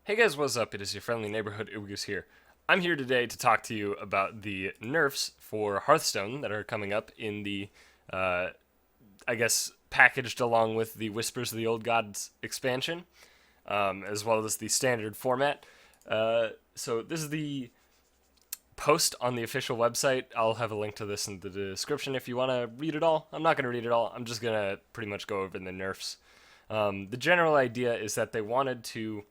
Hey guys, what's up? It is your friendly neighborhood Oogus here. I'm here today to talk to you about the nerfs for Hearthstone that are coming up in the, uh, I guess, packaged along with the Whispers of the Old Gods expansion, as well as the standard format. So this is the post on the official website. I'll have a link to this in the description if you want to read it all. I'm not going to read it all. I'm just going to pretty much go over the nerfs. The general idea is that they wanted to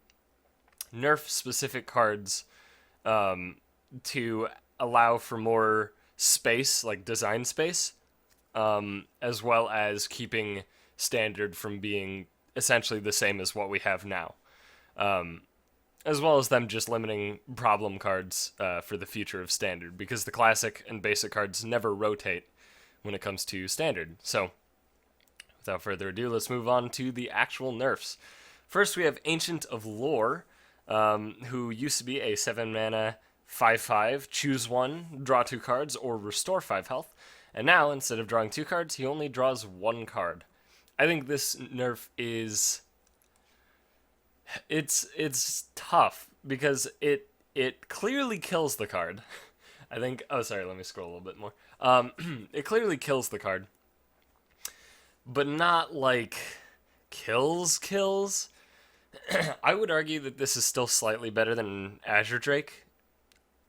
nerf specific cards to allow for more space, like design space, as well as keeping standard from being essentially the same as what we have now. As well as them just limiting problem cards for the future of standard, because the classic and basic cards never rotate when it comes to standard. So, without further ado, let's move on to the actual nerfs. First, we have Ancient of Lore, who used to be a 7 mana 5/5, choose one, draw 2 cards, or restore 5 health. And now, instead of drawing 2 cards, he only draws 1 card. I think this nerf is it's tough because it clearly kills the card. I think. Oh, sorry. Let me scroll a little bit more. It clearly kills the card, but not like kills. I would argue that this is still slightly better than Azure Drake.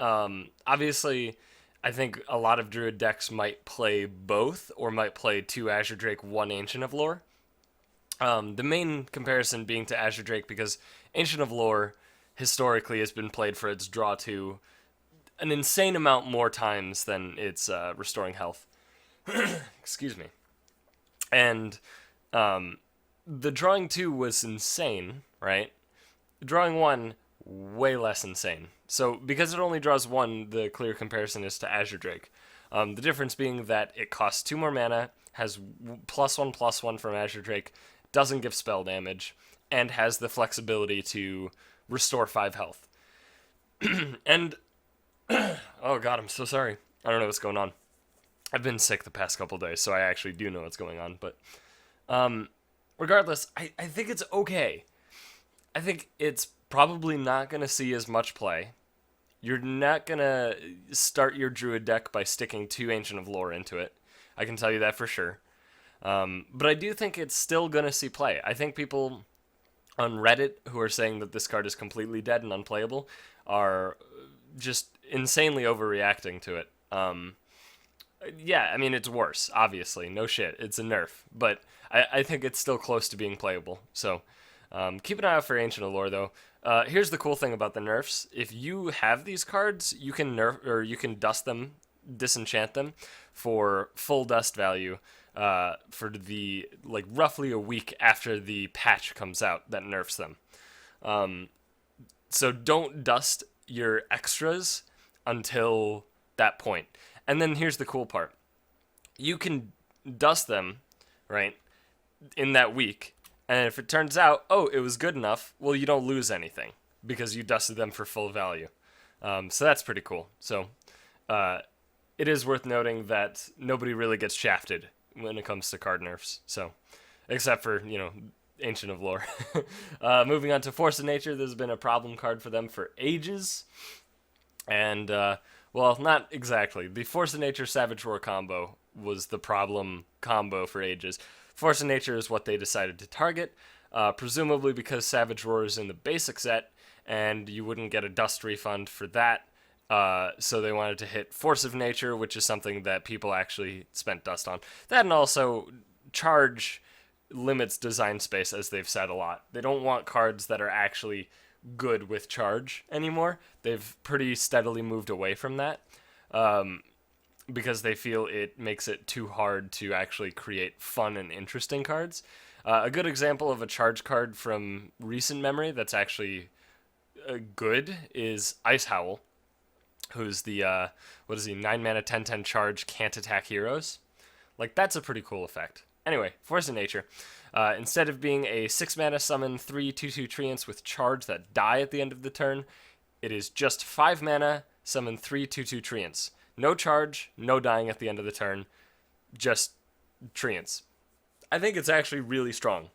Obviously, I think a lot of Druid decks might play both, or might play 2 Azure Drake, 1 Ancient of Lore. The main comparison being to Azure Drake, because Ancient of Lore historically has been played for its draw 2 an insane amount more times than its restoring health. Excuse me. And the drawing 2 was insane, right? Drawing 1, way less insane. So, because it only draws 1, the clear comparison is to Azure Drake. The difference being that it costs 2 more mana, has +1/+1 from Azure Drake, doesn't give spell damage, and has the flexibility to restore 5 health. And, oh god, I'm so sorry. I don't know what's going on. I've been sick the past couple days, so I actually do know what's going on. But regardless, I think it's okay. I think it's probably not going to see as much play. You're not going to start your Druid deck by sticking 2 Ancient of Lore into it. I can tell you that for sure. But I do think it's still going to see play. I think people on Reddit who are saying that this card is completely dead and unplayable are just insanely overreacting to it. Yeah, I mean, it's worse, obviously. No shit. It's a nerf. But I think it's still close to being playable. So keep an eye out for Ancient of Lore, though. Here's the cool thing about the nerfs. If you have these cards, you can nerf, or you can dust them, disenchant them for full dust value for the, like, roughly a week after the patch comes out that nerfs them. So don't dust your extras until that point. And then here's the cool part. You can dust them, right, in that week. And if it turns out, oh, it was good enough, well, you don't lose anything because you dusted them for full value. So that's pretty cool. So it is worth noting that nobody really gets shafted when it comes to card nerfs. So, except for, Ancient of Lore. Moving on to Force of Nature, there's been a problem card for them for ages. And, well, not exactly. The Force of Nature Savage Roar combo was the problem combo for ages. Force of Nature is what they decided to target, presumably because Savage Roar is in the basic set, and you wouldn't get a dust refund for that. So they wanted to hit Force of Nature, which is something that people actually spent dust on. That, and also charge limits design space, as they've said a lot. They don't want cards that are actually good with charge anymore. They've pretty steadily moved away from that. Because they feel it makes it too hard to actually create fun and interesting cards. A good example of a charge card from recent memory that's actually good is Ice Howl, who's the, 9 mana 10/10 charge, can't attack heroes. Like, that's a pretty cool effect. Anyway, Force of Nature. Instead of being a 6 mana summon 3/2/2 treants with charge that die at the end of the turn, it is just 5 mana summon 3/2/2 treants. No charge, no dying at the end of the turn, just treants. I think it's actually really strong.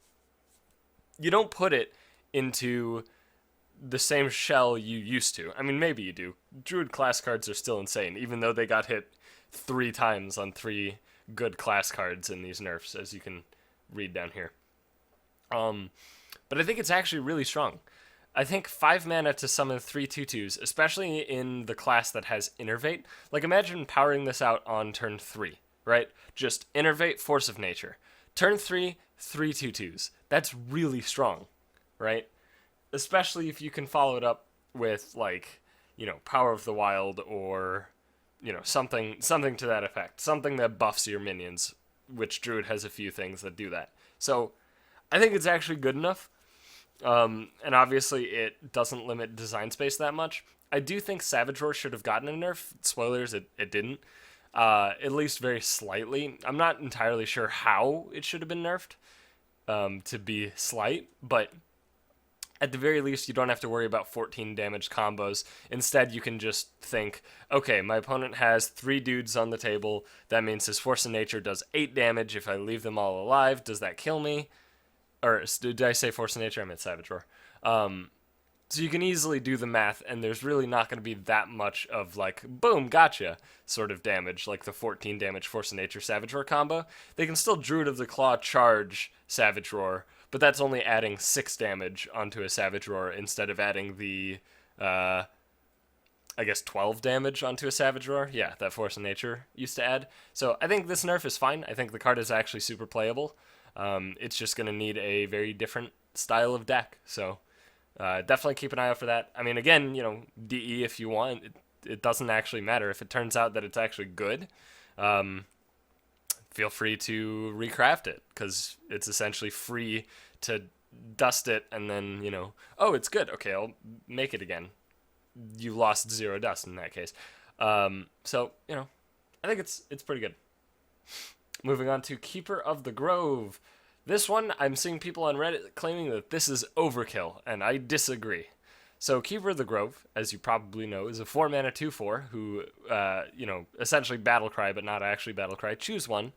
You don't put it into the same shell you used to. I mean, maybe you do. Druid class cards are still insane, even though they got hit 3 times on 3 good class cards in these nerfs, as you can read down here. But I think it's actually really strong. I think 5 mana to summon 3 2/2s, especially in the class that has Innervate. Like, imagine powering this out on turn 3, right? Just Innervate, Force of Nature. Turn 3, 3 2/2s. That's really strong, right? Especially if you can follow it up with, like, Power of the Wild or, something to that effect. Something that buffs your minions, which Druid has a few things that do that. So, I think it's actually good enough. And obviously it doesn't limit design space that much. I do think Savage Roar should have gotten a nerf. Spoilers, it didn't. At least very slightly. I'm not entirely sure how it should have been nerfed, to be slight, but at the very least, you don't have to worry about 14 damage combos. Instead, you can just think, okay, my opponent has 3 dudes on the table. That means his Force of Nature does 8 damage. If I leave them all alive, does that kill me? Or did I say Force of Nature? I meant Savage Roar. So you can easily do the math, and there's really not going to be that much of, like, boom, gotcha sort of damage, like the 14 damage Force of Nature Savage Roar combo. They can still Druid of the Claw charge Savage Roar, but that's only adding 6 damage onto a Savage Roar instead of adding the, I guess 12 damage onto a Savage Roar. Yeah, that Force of Nature used to add. So I think this nerf is fine. I think the card is actually super playable. It's just going to need a very different style of deck. So definitely keep an eye out for that. I mean, again, DE if you want. It doesn't actually matter. If it turns out that it's actually good, feel free to recraft it, because it's essentially free to dust it and then, oh, it's good. Okay, I'll make it again. You lost 0 dust in that case. So, I think it's pretty good. Moving on to Keeper of the Grove. This one, I'm seeing people on Reddit claiming that this is overkill, and I disagree. So Keeper of the Grove, as you probably know, is a 4-mana 2/4 who, essentially Battlecry, but not actually Battlecry. Choose one,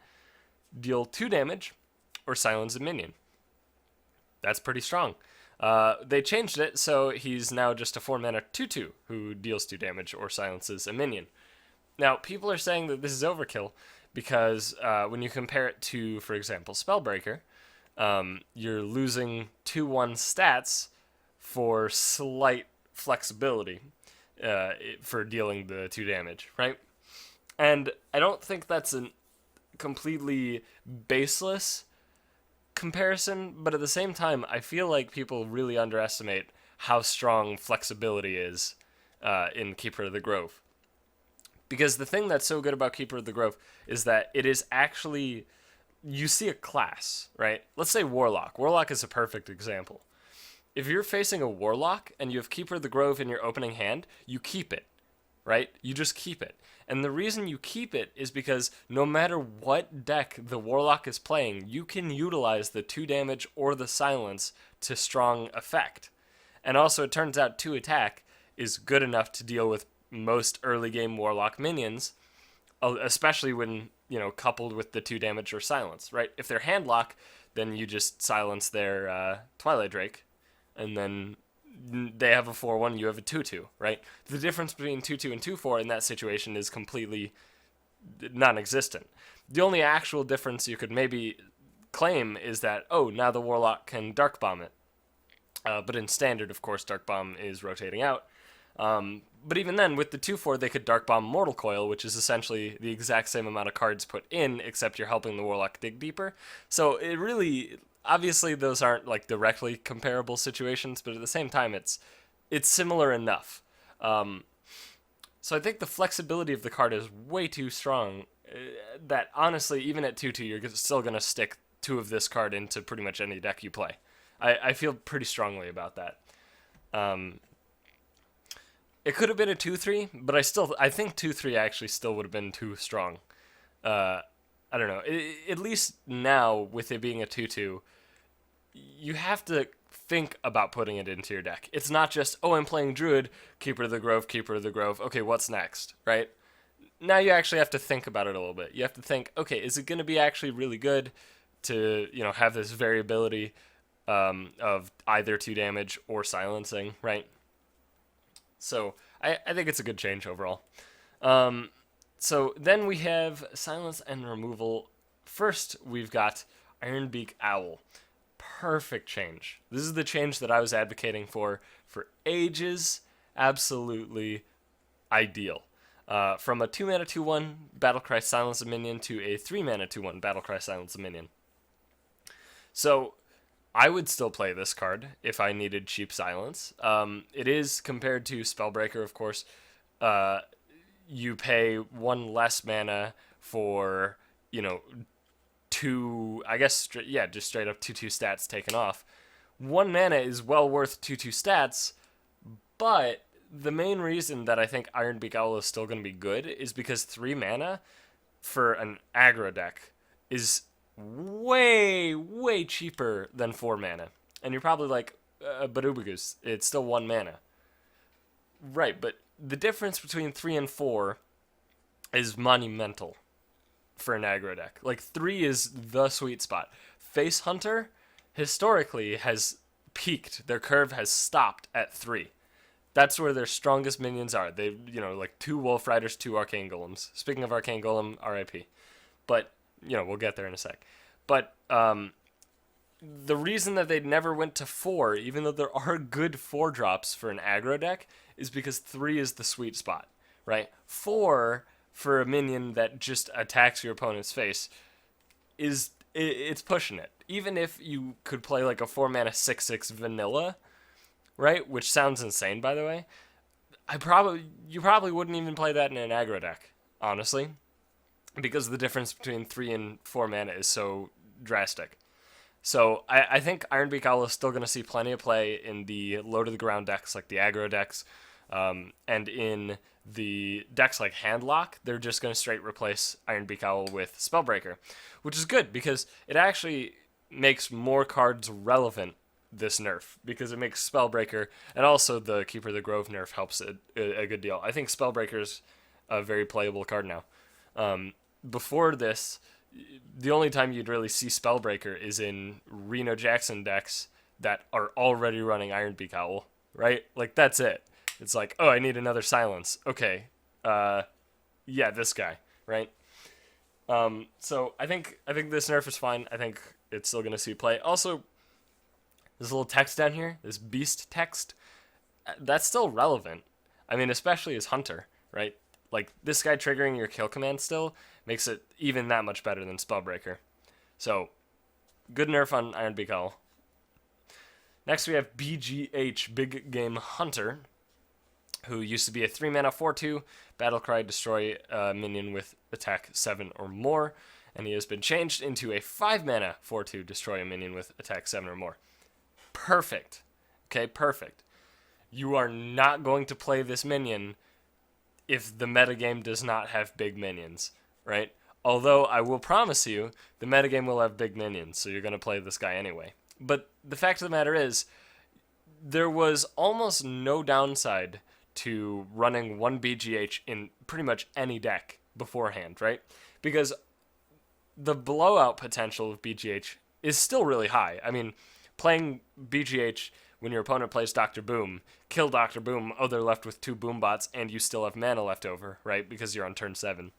deal 2 damage, or silence a minion. That's pretty strong. They changed it, so he's now just a 4-mana 2/2 who deals 2 damage or silences a minion. Now, people are saying that this is overkill, because when you compare it to, for example, Spellbreaker, you're losing 2/1 stats for slight flexibility for dealing the 2 damage, right? And I don't think that's a completely baseless comparison, but at the same time, I feel like people really underestimate how strong flexibility is in Keeper of the Grove. Because the thing that's so good about Keeper of the Grove is that it is actually, you see a class, right? Let's say Warlock. Warlock is a perfect example. If you're facing a Warlock and you have Keeper of the Grove in your opening hand, you keep it, right? You just keep it. And the reason you keep it is because no matter what deck the Warlock is playing, you can utilize the 2 damage or the silence to strong effect. And also, it turns out 2 attack is good enough to deal with most early game Warlock minions, especially when, coupled with the 2 damage or silence, right? If they're handlock, then you just silence their Twilight Drake, and then they have a 4/1, you have a 2/2, right? The difference between 2/2 and 2/4 in that situation is completely non-existent. The only actual difference you could maybe claim is that, now the Warlock can Dark Bomb it. But in Standard, of course, Dark Bomb is rotating out. But even then, with the 2/4, they could Dark Bomb Mortal Coil, which is essentially the exact same amount of cards put in, except you're helping the Warlock dig deeper. So it really, obviously, those aren't like directly comparable situations, but at the same time, it's similar enough. So I think the flexibility of the card is way too strong. That honestly, even at 2/2, you're still gonna stick 2 of this card into pretty much any deck you play. I feel pretty strongly about that. It could have been a 2/3, but I think 2/3 actually still would have been too strong. I don't know. At least now, with it being a 2/2, you have to think about putting it into your deck. It's not just, I'm playing Druid, Keeper of the Grove, Keeper of the Grove. Okay, what's next, right? Now you actually have to think about it a little bit. You have to think, okay, is it going to be actually really good to, have this variability of either 2 damage or silencing, right? So I think it's a good change overall. Um, so then we have silence and removal. First, we've got Ironbeak Owl. Perfect change. This is the change that I was advocating for ages. Absolutely ideal. From a 2 mana 2/1 Battlecry Silence a Minion to a 3 mana 2/1 Battlecry Silence a Minion. So I would still play this card if I needed cheap silence. It is compared to Spellbreaker, of course. Uh, you pay one less mana for, you know, two, I guess, yeah, just straight up 2/2 stats taken off. One mana is well worth 2/2 stats, but the main reason that I think Ironbeak Owl is still going to be good is because 3 mana for an aggro deck is way, way cheaper than 4 mana. And you're probably like, but Ubagoose, it's still 1 mana. Right, but the difference between 3 and 4 is monumental for an aggro deck. Like, 3 is the sweet spot. Face Hunter, historically, has peaked. Their curve has stopped at 3. That's where their strongest minions are. They, like 2 Wolf Riders, 2 Arcane Golems. Speaking of Arcane Golem, RIP. But, we'll get there in a sec. But, the reason that they never went to 4, even though there are good 4 drops for an aggro deck, is because 3 is the sweet spot, right? 4 for a minion that just attacks your opponent's face it's pushing it. Even if you could play like a 4 mana 6/6 vanilla, right? Which sounds insane, by the way. You probably wouldn't even play that in an aggro deck, honestly, because the difference between 3 and 4 mana is so drastic. So I think Ironbeak Owl is still going to see plenty of play in the low to the ground decks, like the aggro decks, and in the decks like Handlock. They're just going to straight replace Ironbeak Owl with Spellbreaker, which is good because it actually makes more cards relevant this nerf, because it makes Spellbreaker, and also the Keeper of the Grove nerf helps it a good deal. I think Spellbreaker's a very playable card now. Before this, the only time you'd really see Spellbreaker is in Reno Jackson decks that are already running Ironbeak Owl, right? Like, that's it. It's like, oh, I need another silence. Okay, yeah, this guy, right? So I think this nerf is fine. I think it's still gonna see play. Also, this little text down here, this beast text, that's still relevant. I mean, especially as Hunter, right? Like, this guy triggering your kill command still makes it even that much better than Spellbreaker. So, good nerf on Ironbeak Owl. Next we have BGH, Big Game Hunter, who used to be a 3 mana 4/2 Battlecry, destroy a minion with attack 7 or more, and he has been changed into a 5 mana 4/2 destroy a minion with attack 7 or more. Perfect. Okay, perfect. You are not going to play this minion if the metagame does not have big minions, right? Although I will promise you, the metagame will have big minions, so you're going to play this guy anyway. But the fact of the matter is, there was almost no downside to running one BGH in pretty much any deck beforehand, right? Because the blowout potential of BGH is still really high. I mean, playing BGH when your opponent plays Dr. Boom, kill Dr. Boom, oh, they're left with 2 Boom bots, and you still have mana left over, right? Because you're on turn 7.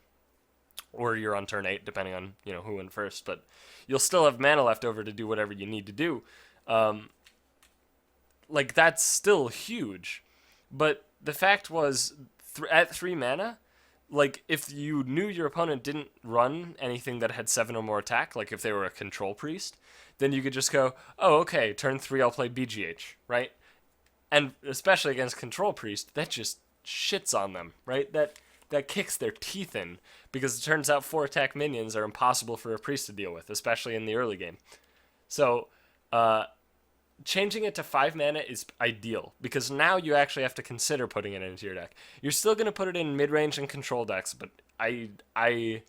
Or you're on turn 8, depending on, who went first. But you'll still have mana left over to do whatever you need to do. That's still huge. But the fact was, at 3 mana, if you knew your opponent didn't run anything that had 7 or more attack, like if they were a control priest, then you could just go, oh, okay, turn 3 I'll play BGH, right? And especially against control priest, that just shits on them, right? That kicks their teeth in, because it turns out 4 attack minions are impossible for a priest to deal with, especially in the early game. So, changing it to 5 mana is ideal, because now you actually have to consider putting it into your deck. You're still going to put it in mid-range and control decks, but I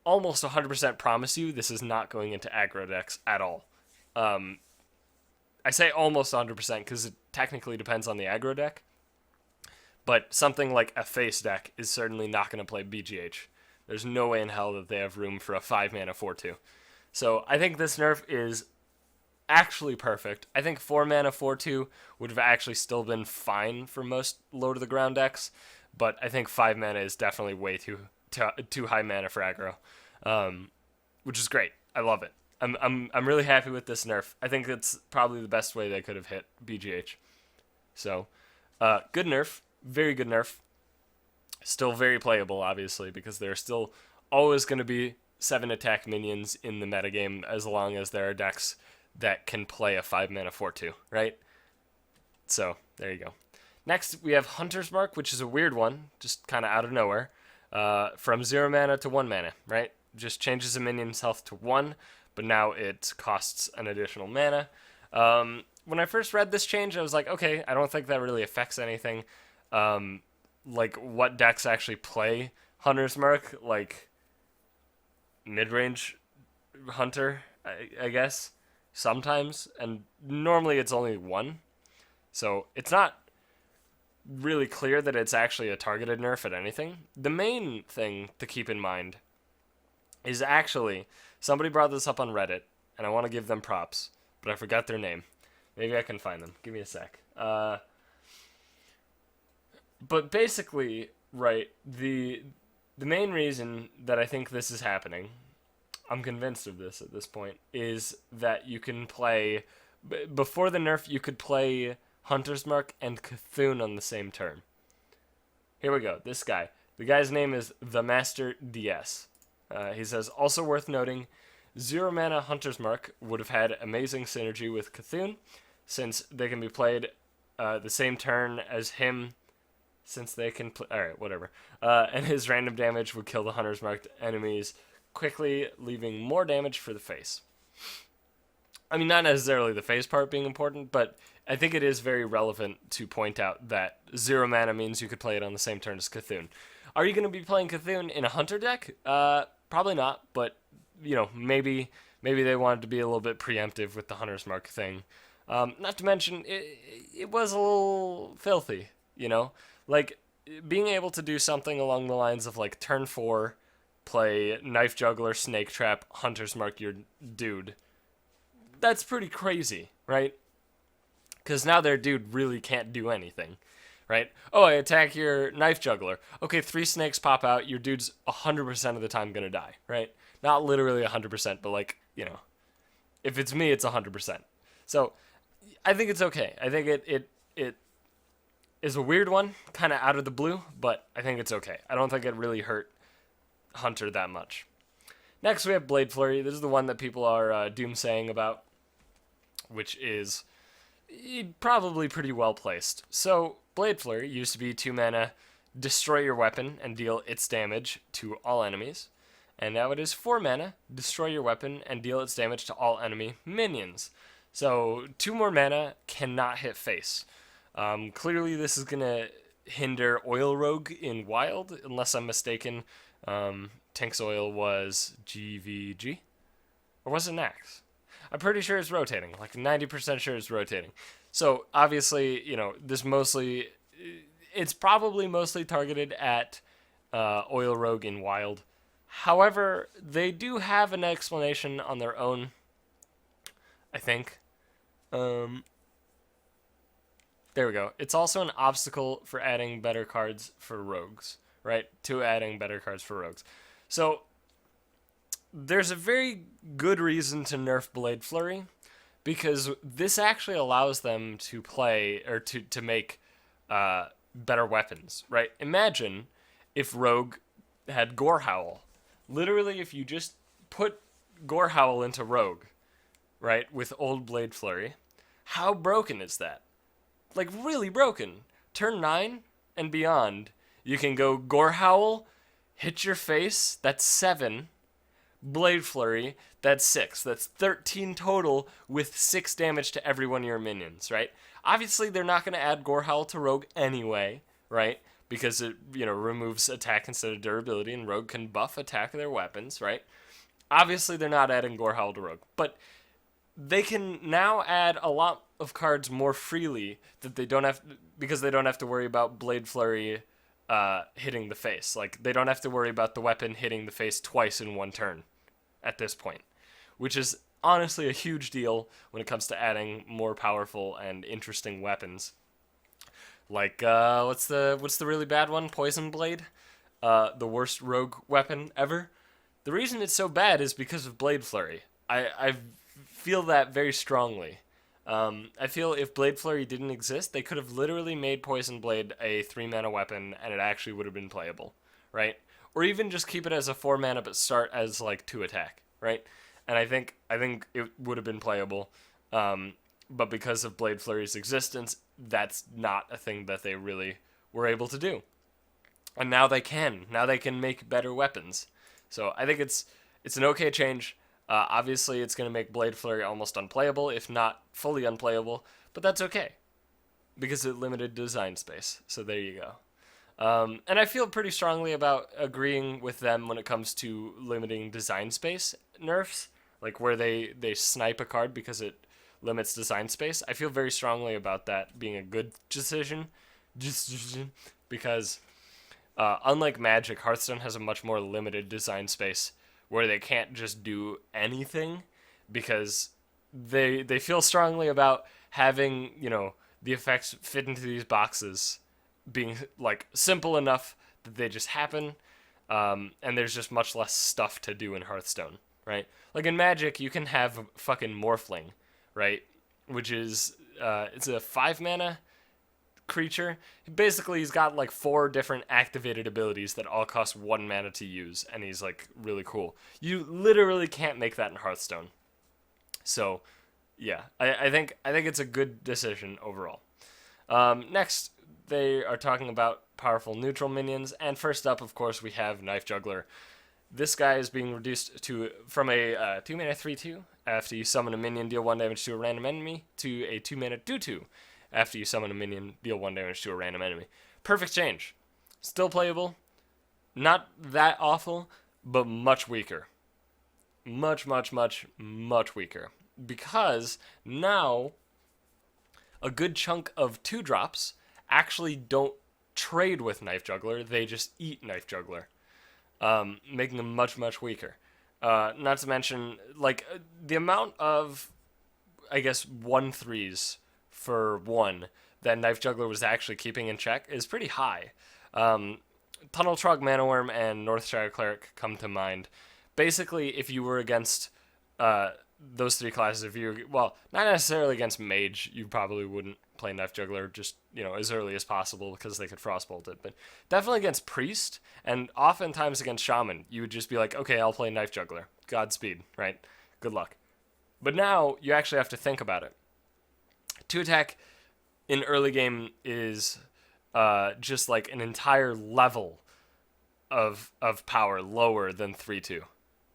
almost 100% promise you this is not going into aggro decks at all. I say almost 100% because it technically depends on the aggro deck, but something like a face deck is certainly not going to play BGH. There's no way in hell that they have room for a 5 mana 4/2. So I think this nerf is actually perfect. I think 4 mana 4/2 would have actually still been fine for most low to the ground decks, but I think 5 mana is definitely way too high mana for aggro, which is great. I love it. I'm really happy with this nerf. I think it's probably the best way they could have hit BGH. So, good nerf, very good nerf. Still very playable, obviously, because there are still always going to be 7 attack minions in the metagame as long as there are decks that can play a 5 mana 4/2, right? So, there you go. Next, we have Hunter's Mark, which is a weird one, just kind of out of nowhere. From 0 mana to 1 mana, right? Just changes a minion's health to 1, but now it costs an additional mana. When I first read this change, I was like, okay, I don't think that really affects anything. Like, what decks actually play Hunter's Mark? Like, mid-range Hunter, I guess, sometimes. And normally it's only 1. So it's not really clear that it's actually a targeted nerf at anything. The main thing to keep in mind is actually, somebody brought this up on Reddit, and I want to give them props, but I forgot their name. Maybe I can find them. Give me a sec. But basically, right, the main reason that I think this is happening, I'm convinced of this at this point, is that you can play, before the nerf, you could play Hunter's Mark and Cthulhu on the same turn. Here we go, this guy. The guy's name is The Master DS. He says, also worth noting, 0 mana Hunter's Mark would have had amazing synergy with Cthulhu, since they can be played the same turn as him, since they can alright, whatever. And his random damage would kill the Hunter's Marked enemies quickly, leaving more damage for the face. I mean, not necessarily the face part being important, but I think it is very relevant to point out that 0 mana means you could play it on the same turn as Cthulhu. Are you going to be playing Cthulhu in a Hunter deck? Probably not, but, you know, maybe they wanted to be a little bit preemptive with the Hunter's Mark thing. Not to mention, it was a little filthy, you know? Like, being able to do something along the lines of, like, turn 4, play Knife Juggler, Snake Trap, Hunter's Mark your dude. That's pretty crazy, right? Because now their dude really can't do anything, right? Oh, I attack your Knife Juggler. Okay, 3 snakes pop out, your dude's 100% of the time gonna die, right? Not literally 100%, but, like, you know, if it's me, it's 100%. So, I think it's okay. I think it is a weird one, kind of out of the blue, but I think it's okay. I don't think it really hurt Hunter that much. Next, we have Blade Flurry. This is the one that people are doomsaying about, which is probably pretty well placed. So, Blade Flurry used to be 2 mana, destroy your weapon and deal its damage to all enemies. And now it is 4 mana, destroy your weapon and deal its damage to all enemy minions. So, 2 more mana cannot hit face. Clearly, this is going to hinder Oil Rogue in Wild, unless I'm mistaken. Tank's Oil was GVG? Or was it Nax? I'm pretty sure it's rotating, like 90% sure it's rotating. So, obviously, you know, it's probably mostly targeted at Oil Rogue in Wild. However, they do have an explanation on their own, I think. There we go. It's also an obstacle for adding better cards for rogues, right? To adding better cards for rogues. So, there's a very good reason to nerf Blade Flurry, because this actually allows them to play, or to make better weapons, right? Imagine if Rogue had Gore Howl. Literally, if you just put Gore Howl into Rogue, right, with old Blade Flurry, how broken is that? Like, really broken. Turn 9 and beyond, you can go Gore Howl, hit your face, that's 7. Blade Flurry, that's 6. That's 13 total with 6 damage to every one of your minions, right? Obviously, they're not going to add Gore Howl to Rogue anyway, right? Because it, you know, removes attack instead of durability, and Rogue can buff attack of their weapons, right? Obviously, they're not adding Gore Howl to Rogue, but they can now add a lot of cards more freely that they don't have, because they don't have to worry about Blade Flurry hitting the face. Like, they don't have to worry about the weapon hitting the face twice in one turn at this point, which is honestly a huge deal when it comes to adding more powerful and interesting weapons. Like what's the really bad one? Poison Blade, the worst rogue weapon ever. The reason it's so bad is because of Blade Flurry. I feel that very strongly. I feel if Blade Flurry didn't exist, they could have literally made Poison Blade a 3-mana weapon, and it actually would have been playable, right? Or even just keep it as a 4-mana but start as like 2 attack, right? And I think it would have been playable. But because of Blade Flurry's existence, that's not a thing that they really were able to do. And now they can. Now they can make better weapons. So I think it's an okay change. Obviously, it's going to make Blade Flurry almost unplayable, if not fully unplayable, but that's okay because it limited design space. So there you go. And I feel pretty strongly about agreeing with them when it comes to limiting design space nerfs, like where they snipe a card because it limits design space. I feel very strongly about that being a good decision, because unlike Magic, Hearthstone has a much more limited design space where they can't just do anything because they feel strongly about having, the effects fit into these boxes being like simple enough that they just happen, and there's just much less stuff to do in Hearthstone, right? Like in Magic, you can have fucking Morphling, right? Which is it's a 5-mana creature. Basically, he's got like 4 different activated abilities that all cost 1 mana to use, and he's like really cool. You literally can't make that in Hearthstone. So, yeah, I think it's a good decision overall. Next, they are talking about powerful neutral minions, and first up, of course, we have Knife Juggler. This guy is being reduced from a 2-mana 3/2 after you summon a minion, deal 1 damage to a random enemy, to a 2-mana 2/2 after you summon a minion, deal 1 damage to a random enemy. Perfect change. Still playable. Not that awful, but much weaker. Much, much, much, much weaker. Because now a good chunk of 2-drops actually don't trade with Knife Juggler. They just eat Knife Juggler, making them much, much weaker. Not to mention, like, the amount of, I guess, 1/3s for 1 that Knife Juggler was actually keeping in check is pretty high. Tunnel Trog, Mana Worm, and Northshire Cleric come to mind. Basically, if you were against those 3 classes, not necessarily against Mage, you probably wouldn't play Knife Juggler just, as early as possible because they could Frostbolt it, but definitely against Priest, and oftentimes against Shaman, you would just be like, okay, I'll play Knife Juggler. Godspeed, right? Good luck. But now, you actually have to think about it. 2 attack in early game is just like an entire level of power lower than 3/2,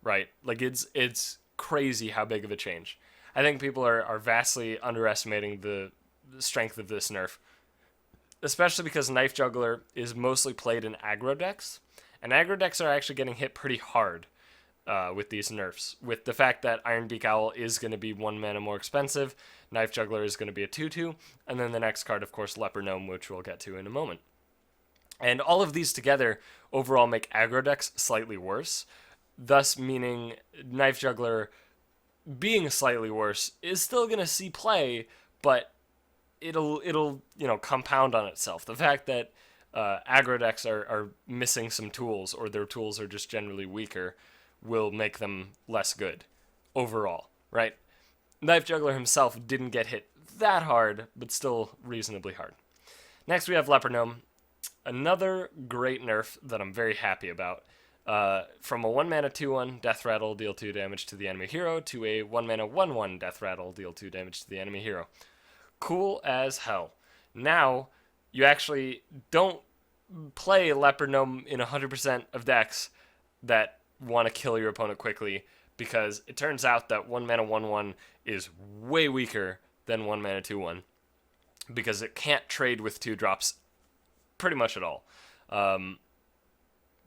right? Like it's crazy how big of a change. I think people are vastly underestimating the strength of this nerf, especially because Knife Juggler is mostly played in aggro decks, and aggro decks are actually getting hit pretty hard with these nerfs. With the fact that Ironbeak Owl is going to be 1 mana more expensive, Knife Juggler is going to be a 2/2, and then the next card, of course, Leper Gnome, which we'll get to in a moment. And all of these together overall make aggro decks slightly worse, thus meaning Knife Juggler being slightly worse is still going to see play, but it'll compound on itself. The fact that aggro decks are missing some tools, or their tools are just generally weaker, will make them less good overall, right? Knife Juggler himself didn't get hit that hard, but still reasonably hard. Next we have Leper Gnome. Another great nerf that I'm very happy about. From a 1-mana 2/1 Death Rattle, deal 2 damage to the enemy hero, to a 1-mana 1/1 Death Rattle, deal 2 damage to the enemy hero. Cool as hell. Now, you actually don't play Leper Gnome in 100% of decks that want to kill your opponent quickly, because it turns out that 1-mana 1/1 is way weaker than 1-mana 2/1, because it can't trade with 2-drops pretty much at all,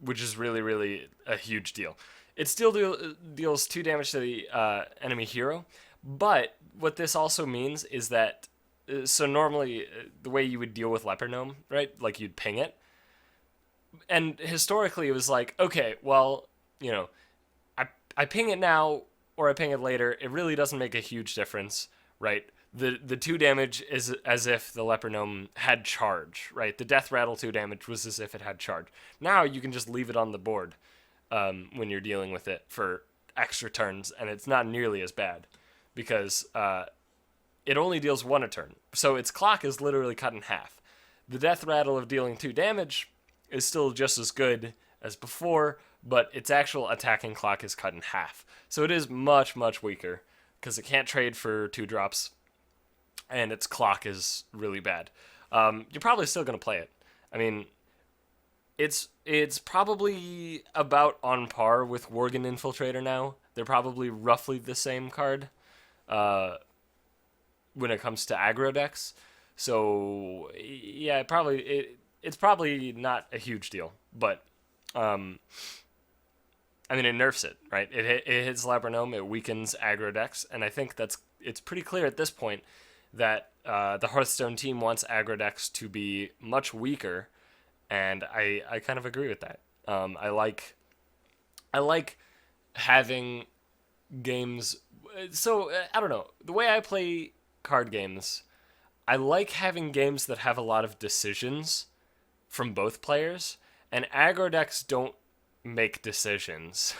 which is really, really a huge deal. It still deals 2 damage to the enemy hero, but what this also means is that, so normally the way you would deal with Leper Gnome, right, like you'd ping it, and historically it was like, okay, well, I ping it now, or I ping it later, it really doesn't make a huge difference, right? The 2 damage is as if the Leper Gnome had charge, right? The Death Rattle 2 damage was as if it had charge. Now you can just leave it on the board when you're dealing with it for extra turns, and it's not nearly as bad because it only deals 1 a turn. So its clock is literally cut in half. The Death Rattle of dealing 2 damage is still just as good as before, but its actual attacking clock is cut in half. So it is much, much weaker because it can't trade for 2 drops, and its clock is really bad. You're probably still going to play it. I mean, it's probably about on par with Worgen Infiltrator now. They're probably roughly the same card when it comes to aggro decks. So yeah, it's probably not a huge deal, but I mean, it nerfs it, right? It hits Leper Gnome, it weakens aggro decks, and I think it's pretty clear at this point that the Hearthstone team wants aggro decks to be much weaker, and I kind of agree with that. I like having games. So I don't know, the way I play card games, I like having games that have a lot of decisions from both players, and aggro decks don't make decisions,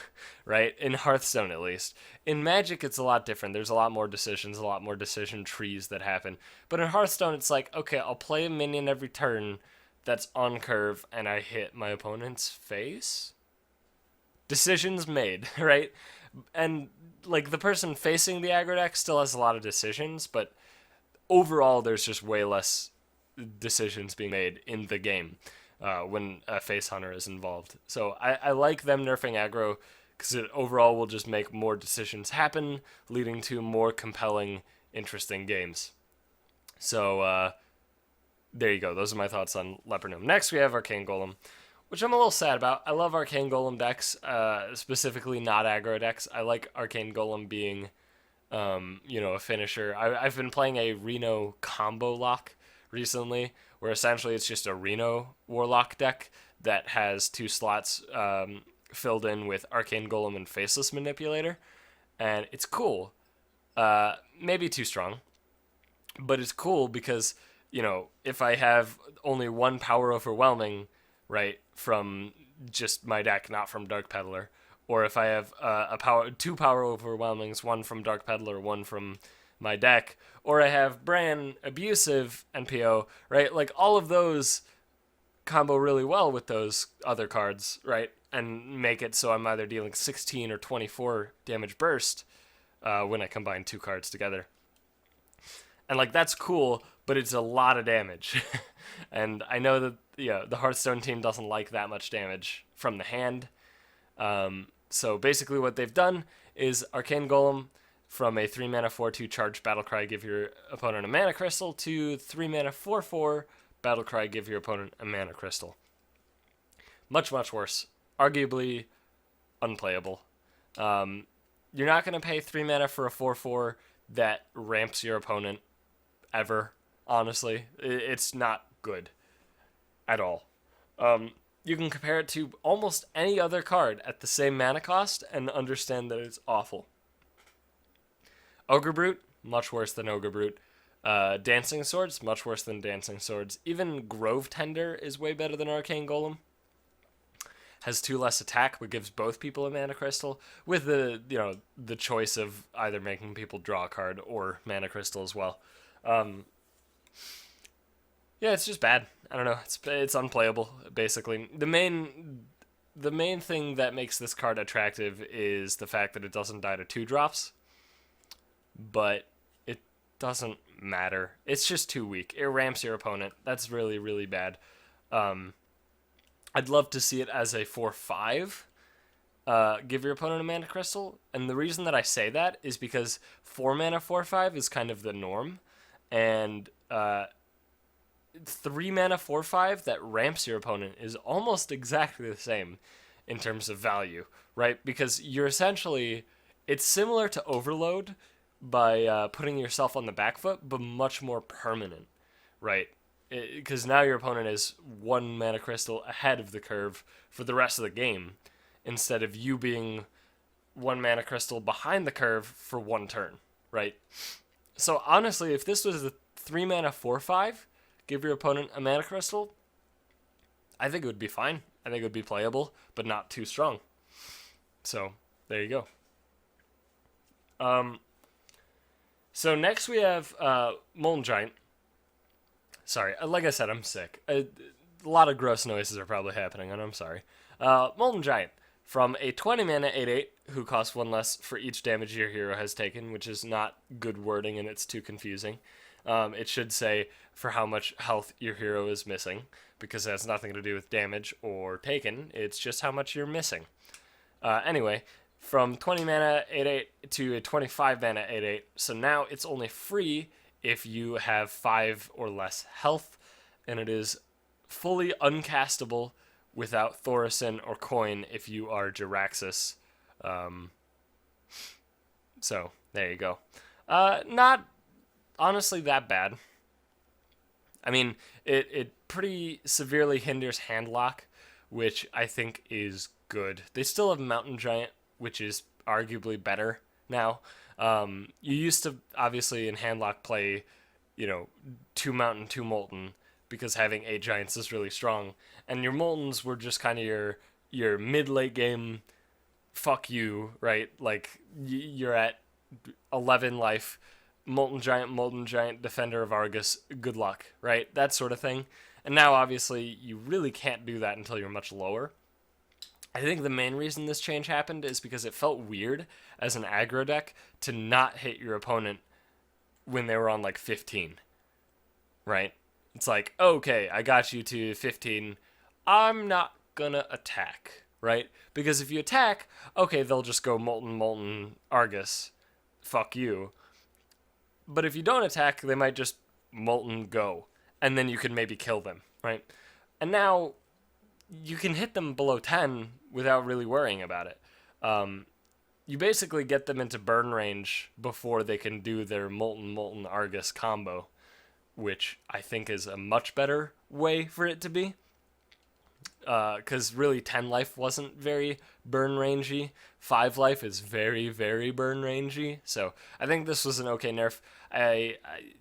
right? In Hearthstone, at least. In Magic, it's a lot different. There's a lot more decisions, a lot more decision trees that happen. But in Hearthstone, it's like, okay, I'll play a minion every turn that's on curve, and I hit my opponent's face. Decisions made, right? And, like, the person facing the aggro deck still has a lot of decisions, but overall, there's just way less decisions being made in the game when a face hunter is involved. So I like them nerfing aggro because it overall will just make more decisions happen, leading to more compelling, interesting games. So there you go. Those are my thoughts on Leper Gnome. Next, we have Arcane Golem, which I'm a little sad about. I love Arcane Golem decks, specifically not aggro decks. I like Arcane Golem being a finisher. I've been playing a Reno combo lock recently, where essentially it's just a Reno Warlock deck that has 2 slots filled in with Arcane Golem and Faceless Manipulator, and it's cool. Maybe too strong, but it's cool because, if I have only 1 power overwhelming, right, from just my deck, not from Dark Peddler, or if I have 2 power overwhelmings, 1 from Dark Peddler, 1 from my deck, or I have Bran, Abusive, NPO, right? Like, all of those combo really well with those other cards, right? And make it so I'm either dealing 16 or 24 damage burst when I combine 2 cards together. And, like, that's cool, but it's a lot of damage. And I know that, the Hearthstone team doesn't like that much damage from the hand. So basically what they've done is Arcane Golem, from a 3-mana 4/2 charge Battlecry, give your opponent a mana crystal, to 3-mana 4/4 Battlecry, give your opponent a mana crystal. Much, much worse. Arguably unplayable. You're not going to pay 3 mana for a 4/4 that ramps your opponent ever, honestly. It's not good at all. You can compare it to almost any other card at the same mana cost and understand that it's awful. Ogre Brute, much worse than Ogre Brute. Dancing Swords, much worse than Dancing Swords. Even Grove Tender is way better than Arcane Golem. Has 2 less attack, but gives both people a mana crystal, with the choice of either making people draw a card or mana crystal as well. Yeah, it's just bad. I don't know. It's unplayable, basically. The main thing that makes this card attractive is the fact that it doesn't die to 2 drops. But it doesn't matter. It's just too weak. It ramps your opponent. That's really, really bad. I'd love to see it as a 4/5. Give your opponent a mana crystal. And the reason that I say that is because 4 mana 4/5 is kind of the norm. And 3 mana 4/5 that ramps your opponent is almost exactly the same in terms of value, right? Because you're essentially, it's similar to Overload by putting yourself on the back foot, but much more permanent, right? Because now your opponent is 1 mana crystal ahead of the curve for the rest of the game, instead of you being one mana crystal behind the curve for 1 turn, right? So honestly, if this was a 3 mana 4/5, give your opponent a mana crystal, I think it would be fine. I think it would be playable, but not too strong. So there you go. So next we have Molten Giant. Sorry, like I said, I'm sick. A lot of gross noises are probably happening, and I'm sorry. Molten Giant. From a 20 mana 8/8, who costs 1 less for each damage your hero has taken, which is not good wording and it's too confusing. It should say for how much health your hero is missing, because it has nothing to do with damage or taken, it's just how much you're missing. Anyway, from 20 mana 8/8 to a 25 mana 8/8, so now it's only free if you have 5 or less health, and it is fully uncastable without Thaurissan or Coin if you are Jiraxxus. So, there you go. Not honestly that bad. I mean, it pretty severely hinders handlock, which I think is good. They still have Mountain Giant, which is arguably better now. You used to, obviously, in handlock play, 2 Mountain, 2 Molten, because having 8 Giants is really strong. And your Moltens were just kind of your mid-late game, fuck you, right? Like, you're at 11 life, Molten Giant, Defender of Argus, good luck, right? That sort of thing. And now, obviously, you really can't do that until you're much lower. I think the main reason this change happened is because it felt weird as an aggro deck to not hit your opponent when they were on, like, 15, right? It's like, okay, I got you to 15, I'm not gonna attack, right? Because if you attack, okay, they'll just go Molten, Argus, fuck you. But if you don't attack, they might just Molten go, and then you can maybe kill them, right? And now, you can hit them below 10 without really worrying about it. You basically get them into burn range before they can do their Molten, Argus combo, which I think is a much better way for it to be. Because really 10 life wasn't very burn rangey. 5 life is very, very burn rangey. So I think this was an okay nerf.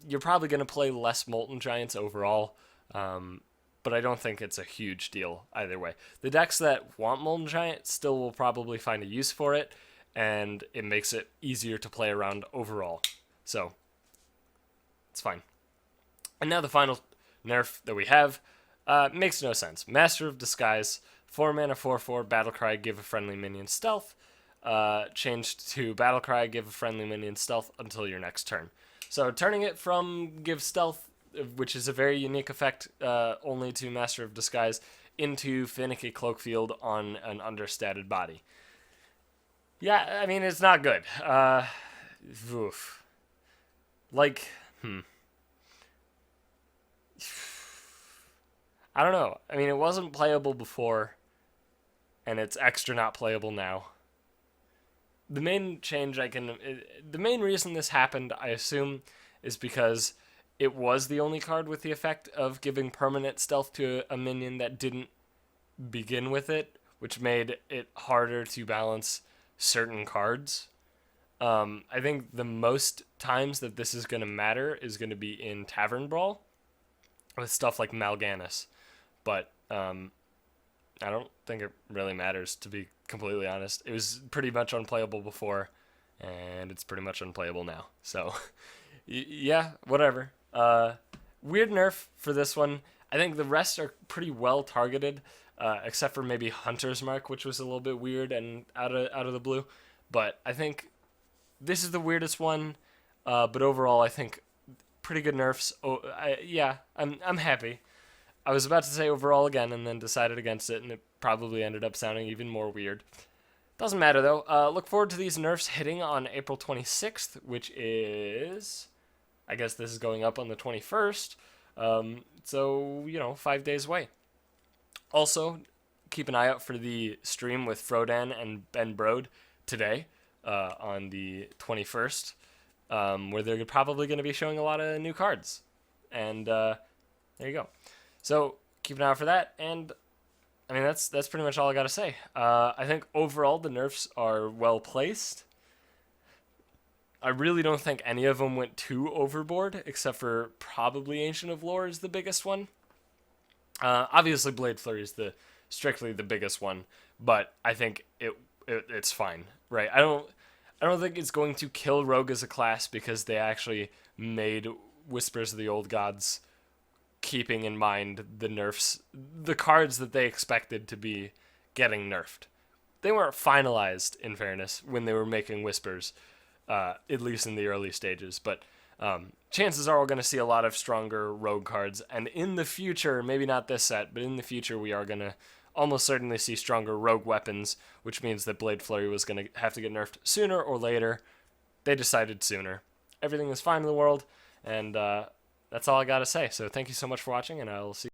You're probably going to play less Molten Giants overall, but I don't think it's a huge deal either way. The decks that want Molten Giant still will probably find a use for it, and it makes it easier to play around overall. So it's fine. And now the final nerf that we have makes no sense. Master of Disguise, 4 mana 4/4, Battlecry, give a friendly minion stealth. Changed to Battlecry, give a friendly minion stealth until your next turn. So turning it from give stealth, which is a very unique effect only to Master of Disguise, into Finicky Cloakfield on an understated body. Yeah, I mean, it's not good. Oof. Like, I don't know. I mean, it wasn't playable before, and it's extra not playable now. The main reason this happened, I assume, is because it was the only card with the effect of giving permanent stealth to a minion that didn't begin with it, which made it harder to balance certain cards. I think the most times that this is going to matter is going to be in Tavern Brawl with stuff like Mal'Ganis. But I don't think it really matters, to be completely honest. It was pretty much unplayable before, and it's pretty much unplayable now. So, yeah, whatever. Weird nerf for this one. I think the rest are pretty well targeted, except for maybe Hunter's Mark, which was a little bit weird and out of the blue. But I think this is the weirdest one. But overall, I think pretty good nerfs. I'm happy. I was about to say overall again and then decided against it, and it probably ended up sounding even more weird. Doesn't matter, though. Look forward to these nerfs hitting on April 26th, which is... I guess this is going up on the 21st. So, 5 days away. Also, keep an eye out for the stream with Frodan and Ben Brode today on the 21st, where they're probably going to be showing a lot of new cards. And there you go. So keep an eye out for that, and I mean, that's pretty much all I gotta say. I think overall the nerfs are well placed. I really don't think any of them went too overboard, except for probably Ancient of Lore is the biggest one. Obviously, Blade Flurry is the strictly the biggest one, but I think it's fine, right? I don't think it's going to kill Rogue as a class because they actually made Whispers of the Old Gods, keeping in mind the nerfs, the cards that they expected to be getting nerfed. They weren't finalized, in fairness, when they were making Whispers, at least in the early stages. But chances are we're going to see a lot of stronger rogue cards. And in the future, maybe not this set, but in the future, we are going to almost certainly see stronger rogue weapons, which means that Blade Flurry was going to have to get nerfed sooner or later. They decided sooner. Everything is fine in the world, and that's all I got to say. So thank you so much for watching, and I'll see you.